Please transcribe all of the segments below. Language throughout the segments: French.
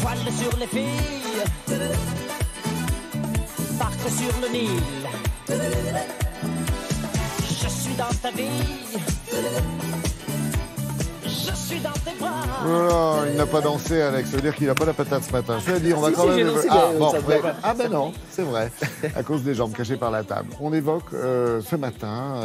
Toile sur les filles, parc sur le Nil. Je suis dans ta vie, je suis dans tes bras. Oh, il n'a pas dansé, Alex. Ça veut dire qu'il n'a pas la patate ce matin. Je veux dire, on va Si, quand si, même. j'ai dansé, Ah, mais bon, ça se voit pas. ah ben non, c'est vrai. À cause des jambes cachées par la table. On évoque ce matin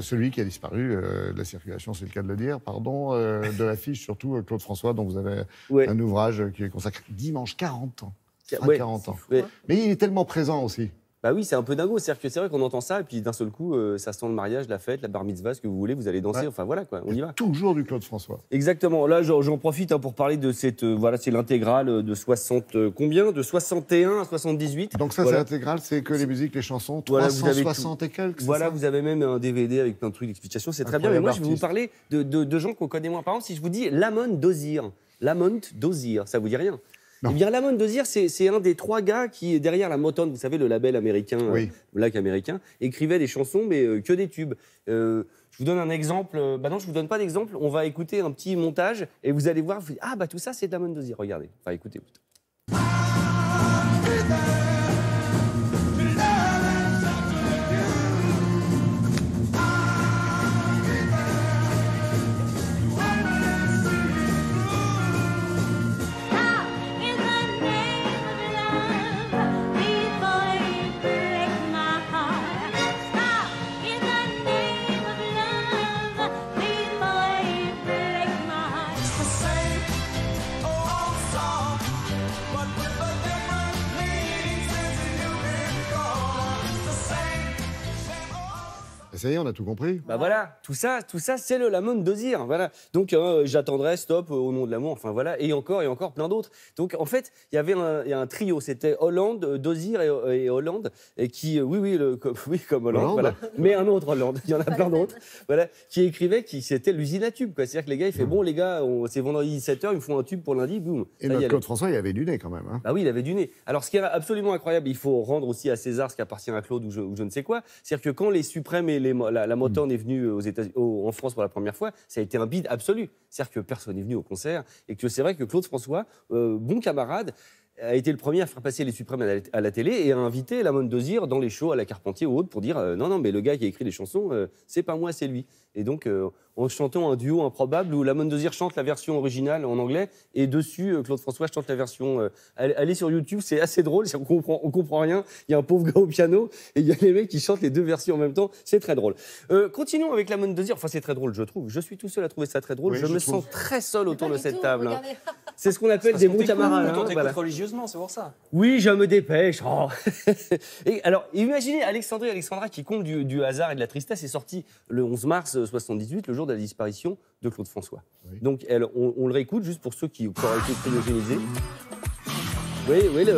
celui qui a disparu de la circulation, c'est le cas de le dire, pardon, de l'affiche, surtout Claude François, dont vous avez un ouvrage qui est consacré dimanche 40 ans. 40 ans. Ouais. Mais il est tellement présent aussi. Bah oui, c'est un peu dingo. C'est-à-dire que c'est vrai qu'on entend ça, et puis d'un seul coup, ça sent le mariage, la fête, la bar mitzvah, ce que vous voulez, vous allez danser. Ouais. Enfin voilà, quoi, on y va. Toujours du Claude François. Exactement. Là, j'en profite pour parler de cette. Voilà, c'est l'intégrale de 60. Combien de 61 à 78. Donc ça, voilà. c'est l'intégrale, c'est que les musiques, les chansons, voilà, 360 et quelques. Voilà, ça vous avez même un DVD avec plein de trucs d'explications. C'est très bien. Mais moi, je vais vous parler de gens qu'on connaît moins. Par exemple, si je vous dis Lamont Dozier. Lamont Dozier, ça vous dit rien? Non. Eh bien, Lamont Dozier, c'est un des 3 gars qui, derrière la Motown, vous savez, le label américain, Black américain, écrivait des chansons, mais que des tubes. Je vous donne un exemple. Bah non, je vous donne pas d'exemple. On va écouter un petit montage et vous allez voir. Vous dites, ah, bah tout ça, c'est Lamont Dozier. Regardez. Enfin, écoutez. Ça y est, on a tout compris. Bah voilà, tout ça c'est le Lamont Dozier. Voilà. Donc j'attendrai, stop, au nom de l'amour, enfin voilà, et encore plein d'autres. Donc en fait, il y a un trio, c'était Hollande, Dozier et Hollande, et qui, comme Hollande, voilà. Mais un autre Hollande, il y en a plein d'autres, voilà, qui écrivait, c'était l'usine à tubes, quoi. C'est-à-dire que les gars, il fait bon les gars, c'est vendredi 17h, ils me font un tube pour lundi, boum. Et notre Claude François, il avait du nez quand même. Hein. Bah oui, il avait du nez. Alors ce qui est absolument incroyable, il faut rendre aussi à César ce qui appartient à Claude ou je ne sais quoi, c'est-à-dire que quand les Suprêmes et la Motown est venue en France pour la première fois, ça a été un bide absolu. C'est-à-dire que personne n'est venu au concert et que c'est vrai que Claude François, bon camarade, a été le premier à faire passer les Suprêmes à la télé et a invité Lamont Dozier dans les shows à la Carpentier ou autre pour dire non, mais le gars qui a écrit les chansons, c'est pas moi, c'est lui. Et donc, en chantant un duo improbable où Lamont Dozier chante la version originale en anglais et dessus, Claude François chante la version... allez sur YouTube, c'est assez drôle, on comprend rien. Il y a un pauvre gars au piano et il y a les mecs qui chantent les deux versions en même temps. C'est très drôle. Continuons avec Lamont Dozier. Enfin, c'est très drôle, je trouve. Je suis tout seul à trouver ça très drôle. Oui, je me sens très seul autour de cette table. Regardez. C'est ce qu'on appelle des bons camarades. On t'écoute voilà. religieusement, c'est pour ça. Oui, je me dépêche. Oh. Et alors, imaginez Alexandrie et Alexandra qui, compte du hasard et de la tristesse, est sortie le 11 mars 78, le jour de la disparition de Claude François. Oui. Donc, on le réécoute juste pour ceux qui auraient été cryogénisés. Oui, vous voyez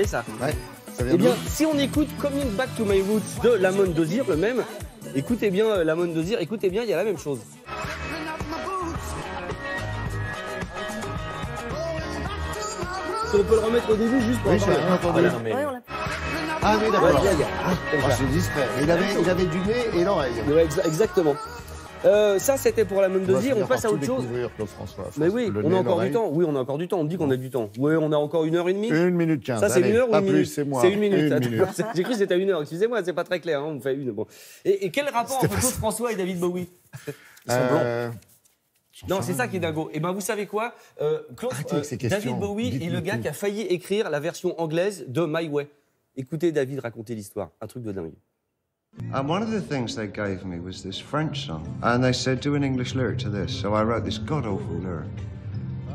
ça. Ouais, ça vient Eh bien, si on écoute Coming Back to My Roots de Lamont Dozier, le même, écoutez bien Lamont Dozier, écoutez bien, il y a la même chose. Si on peut le remettre au début juste pour oui, j'ai rien entendu. Voilà, mais... Ah oui, d'accord. Ouais, c'est discret. Il avait du nez et l'oreille. Ouais, exactement. Ça, c'était pour Lamont Dozier. On passe à autre chose. Claude François. Mais oui, on a encore du temps. Oui, on a encore du temps. On me dit qu'on a du temps. Oui, on a encore 1h30. 1 minute 15. Ça, c'est 1 heure ou 1 minute? C'est moi. C'est 1 minute. J'ai cru que c'était à 1 heure. Excusez-moi, c'est pas très clair. Hein, on me fait une. Bon. Et quel rapport entre Claude François et David Bowie? Ils sont blancs. Non, c'est ça qui est dingo. Et ben, vous savez quoi, David Bowie est le gars qui a failli écrire la version anglaise de My Way. Écoutez David raconter l'histoire, un truc de dingue. One of the things they gave me was this French song, and they said, do an English lyric to this. So I wrote this god-awful lyric.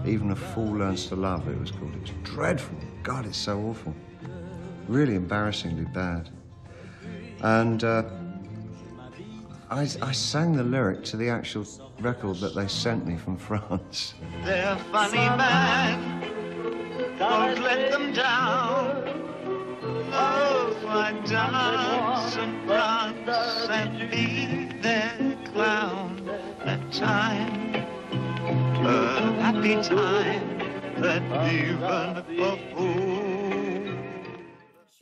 Even a fool learns to love, it was called. It's dreadful. God, it's so awful. Really embarrassingly bad. And I sang the lyric to the actual record that they sent me from France. They're funny man, don't let them down. Oh, I dance and prance and be their clown. A time, a happy time that even a fool.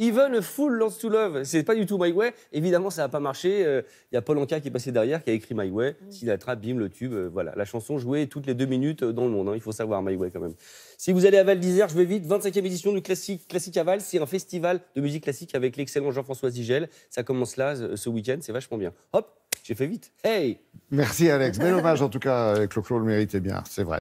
Even a Fool Learns to Love. C'est pas du tout My Way. Évidemment, ça n'a pas marché. Il y a Paul Anka qui est passé derrière, qui a écrit My Way. S'il attrape, bim, le tube. Voilà, la chanson jouée toutes les 2 minutes dans le monde. Hein. Il faut savoir My Way quand même. Si vous allez à Val d'Isère, je vais vite. 25e édition du Classique à Val. C'est un festival de musique classique avec l'excellent Jean-François Zigel. Ça commence là, ce week-end. C'est vachement bien. Hop, j'ai fait vite. Hey! Merci Alex. Bel hommage en tout cas, Clo-Clo le méritait bien, c'est vrai.